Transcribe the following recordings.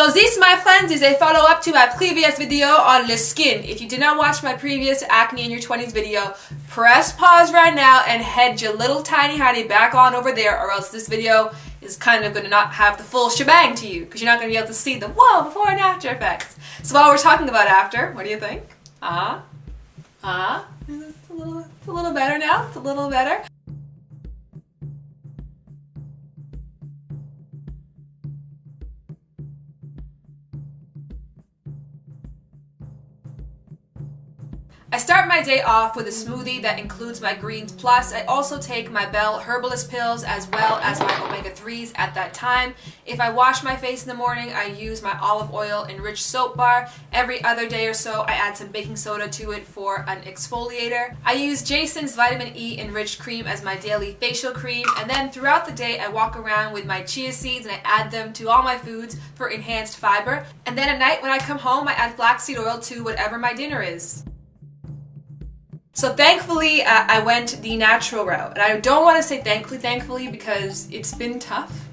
So this, my friends, is a follow-up to my previous video on the skin. If you did not watch my previous acne in your 20s video, press pause right now and head your little tiny honey back on over there, or else this video is kind of going to not have the full shebang to you, because you're not going to be able to see the whoa before and after effects. So while we're talking about after, what do you think? It's a little better now. It's a little better. I start my day off with a smoothie that includes my greens plus. I also take my Bell Herbalist pills as well as my omega-3s at that time. If I wash my face in the morning, I use my olive oil enriched soap bar. Every other day or so, I add some baking soda to it for an exfoliator. I use Jason's vitamin E enriched cream as my daily facial cream, and then throughout the day I walk around with my chia seeds and I add them to all my foods for enhanced fiber. And then at night when I come home, I add flaxseed oil to whatever my dinner is. So thankfully, I went the natural route. And I don't want to say thankfully, because it's been tough.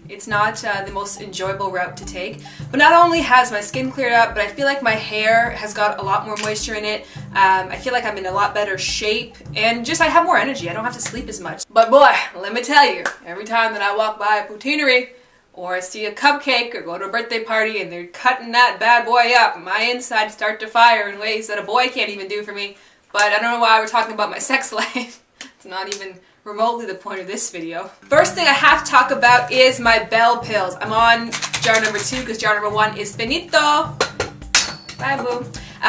It's not the most enjoyable route to take. But not only has my skin cleared up, but I feel like my hair has got a lot more moisture in it. I feel like I'm in a lot better shape. And just I have more energy. I don't have to sleep as much. But boy, let me tell you, every time that I walk by a poutineery, or I see a cupcake, or go to a birthday party and they're cutting that bad boy up, my insides start to fire in ways that a boy can't even do for me. But I don't know why we're talking about my sex life. It's not even remotely the point of this video. First thing I have to talk about is my Bell pills. I'm on jar number 2 because jar number 1 is finito. Bye, boo.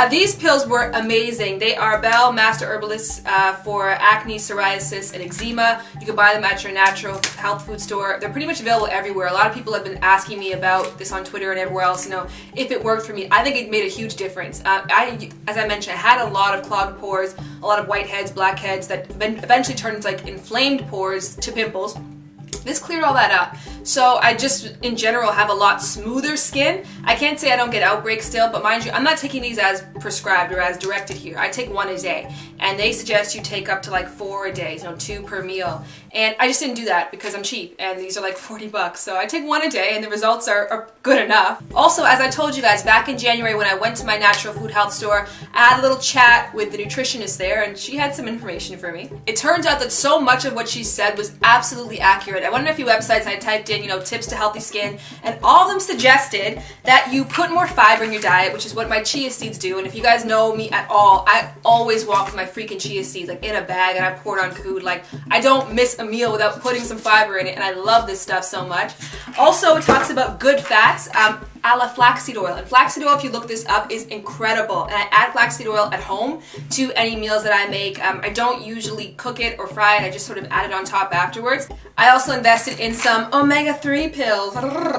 These pills were amazing. They are Bell Master Herbalists for acne, psoriasis, and eczema. You can buy them at your natural health food store. They're pretty much available everywhere. A lot of people have been asking me about this on Twitter and everywhere else, if it worked for me. I think it made a huge difference. As I mentioned, I had a lot of clogged pores, a lot of whiteheads, blackheads that eventually turned into like inflamed pores to pimples. This cleared all that up. So I just, in general, have a lot smoother skin. I can't say I don't get outbreaks still, but mind you, I'm not taking these as prescribed or as directed here. I take 1 a day. And they suggest you take up to like 4 a day, 2 per meal. And I just didn't do that because I'm cheap, and these are like 40 bucks. So I take 1 a day, and the results are good enough. Also, as I told you guys, back in January when I went to my natural food health store, I had a little chat with the nutritionist there, and she had some information for me. It turns out that so much of what she said was absolutely accurate. I went on a few websites and I typed in, tips to healthy skin, and all of them suggested that you put more fiber in your diet, which is what my chia seeds do. And if you guys know me at all, I always walk with my freaking chia seeds like in a bag, and I pour it on food. Like, I don't miss a meal without putting some fiber in it, and I love this stuff so much. Also, it talks about good fats, a la flaxseed oil. And flaxseed oil, if you look this up, is incredible. And I add flaxseed oil at home to any meals that I make. I don't usually cook it or fry it. I just sort of add it on top afterwards. I also invested in some omega-3 pills.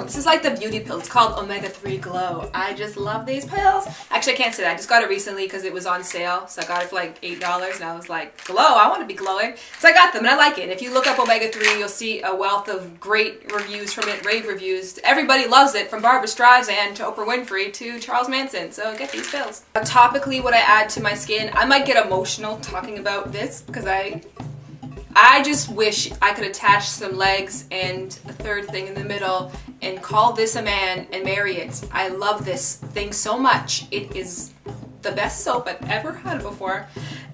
This is like the beauty pill. It's called Omega-3 Glow. I just love these pills. Actually, I can't say that. I just got it recently because it was on sale. So I got it for like $8, and I was like, glow, I want to be glowing. So I got them, and I like it. And if you look up Omega-3, you'll see a wealth of great reviews from it, rave reviews. Everybody loves it, from Barbara Streisand to Oprah Winfrey to Charles Manson. So get these pills. Topically, what I add to my skin, I might get emotional talking about this because I just wish I could attach some legs and a third thing in the middle and call this a man and marry it. I love this thing so much. It is the best soap I've ever had before.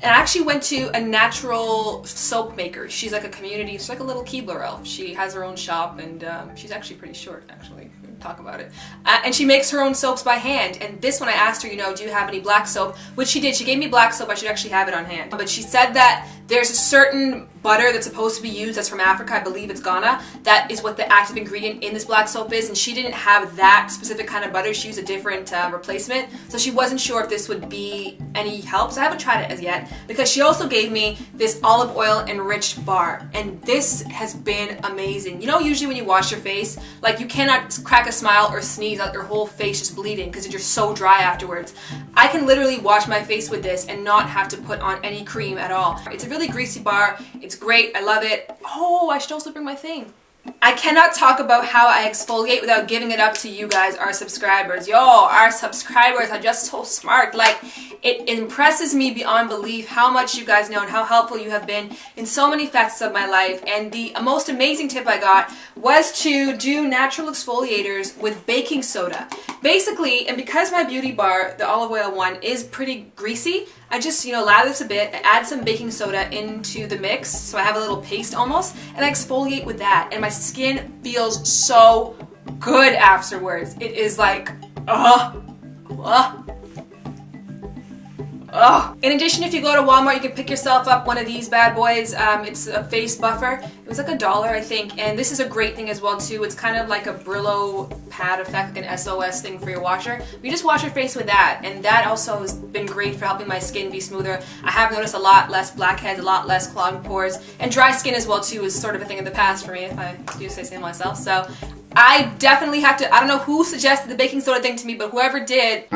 And I actually went to a natural soap maker. She's like a community, she's like a little Keebler elf. She has her own shop, and she's actually pretty short, actually. Talk about it. And she makes her own soaps by hand. And this one I asked her, do you have any black soap? Which she did. She gave me black soap. I should actually have it on hand. But she said that there's a certain butter that's supposed to be used that's from Africa. I believe it's Ghana. That is what the active ingredient in this black soap is. And she didn't have that specific kind of butter. She used a different replacement. So she wasn't sure if this would be any help. So I haven't tried it as yet. Because she also gave me this olive oil enriched bar. And this has been amazing. Usually when you wash your face, like, you cannot crack a smile or sneeze out your whole face just bleeding because you're so dry afterwards. I can literally wash my face with this and not have to put on any cream at all. It's a really greasy bar. It's great. I love it. Oh, I should also bring my thing. I cannot talk about how I exfoliate without giving it up to you guys, our subscribers. Yo, our subscribers are just so smart. Like, it impresses me beyond belief how much you guys know and how helpful you have been in so many facets of my life. And the most amazing tip I got was to do natural exfoliators with baking soda. Basically, and because my beauty bar, the olive oil one, is pretty greasy, I just, lather this a bit, I add some baking soda into the mix, so I have a little paste almost, and I exfoliate with that, and my skin feels so good afterwards. It is like, In addition, if you go to Walmart, you can pick yourself up one of these bad boys. It's a face buffer. It was like $1, I think, and this is a great thing as well too. It's kind of like a Brillo pad effect, like an SOS thing for your washer. You just wash your face with that, and that also has been great for helping my skin be smoother. I have noticed a lot less blackheads, a lot less clogged pores, and dry skin as well too is sort of a thing of the past for me, if I do say so myself. So I definitely have to, I don't know who suggested the baking soda thing to me, but whoever did,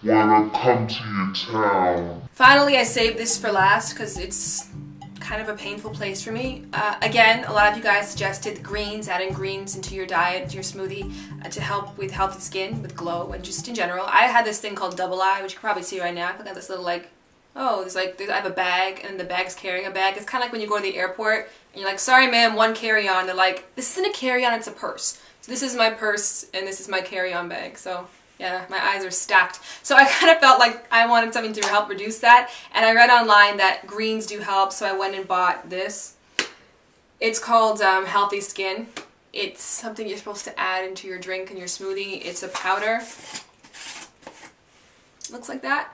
when I come to your town. Finally, I saved this for last because it's kind of a painful place for me. Again, a lot of you guys suggested greens, adding greens into your diet, to your smoothie, to help with healthy skin, with glow, and just in general. I had this thing called Double Eye, which you can probably see right now. I got this little I have a bag, and the bag's carrying a bag. It's kind of like when you go to the airport, and you're like, sorry ma'am, one carry-on. They're like, this isn't a carry-on, it's a purse. So this is my purse, and this is my carry-on bag. So yeah, my eyes are stacked. So I kind of felt like I wanted something to help reduce that, and I read online that greens do help, so I went and bought this. It's called Healthy Skin. It's something you're supposed to add into your drink and your smoothie. It's a powder. Looks like that.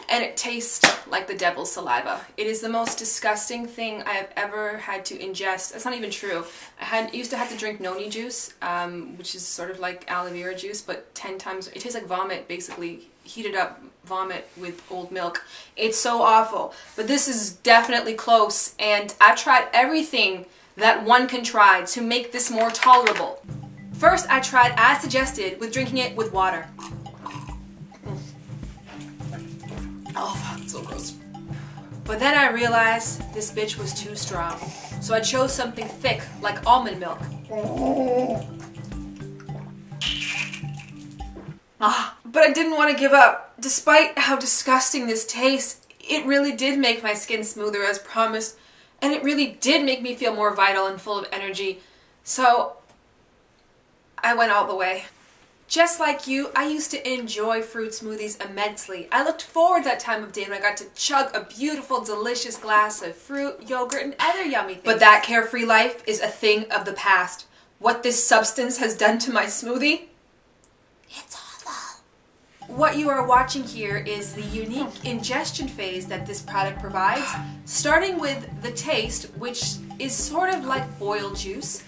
And it tastes like the devil's saliva. It is the most disgusting thing I have ever had to ingest. That's not even true. I used to have to drink noni juice, which is sort of like aloe vera juice, but 10 times. It tastes like vomit, basically. Heated up vomit with old milk. It's so awful. But this is definitely close, and I've tried everything that one can try to make this more tolerable. First, I tried, as suggested, with drinking it with water. Oh, it's so gross. But then I realized this bitch was too strong. So I chose something thick, like almond milk. But I didn't want to give up. Despite how disgusting this tastes, it really did make my skin smoother as promised. And it really did make me feel more vital and full of energy. So I went all the way. Just like you, I used to enjoy fruit smoothies immensely. I looked forward to that time of day when I got to chug a beautiful, delicious glass of fruit, yogurt, and other yummy things. But that carefree life is a thing of the past. What this substance has done to my smoothie? It's awful. What you are watching here is the unique ingestion phase that this product provides, starting with the taste, which is sort of like boiled juice.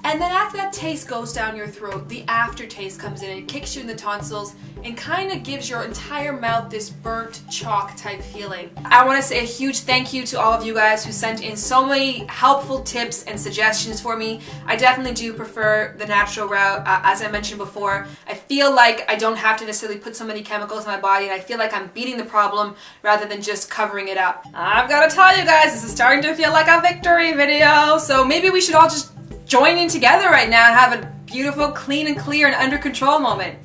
And then after that taste goes down your throat, the aftertaste comes in and kicks you in the tonsils and kind of gives your entire mouth this burnt chalk type feeling. I want to say a huge thank you to all of you guys who sent in so many helpful tips and suggestions for me. I definitely do prefer the natural route. As I mentioned before, I feel like I don't have to necessarily put so many chemicals in my body, and I feel like I'm beating the problem rather than just covering it up. I've got to tell you guys, this is starting to feel like a victory video, so maybe we should all just join in together right now and have a beautiful, clean and clear and under control moment.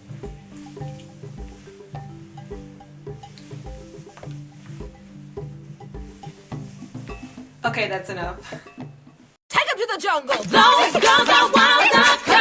Okay, that's enough. Take him to the jungle. Those girls are wild.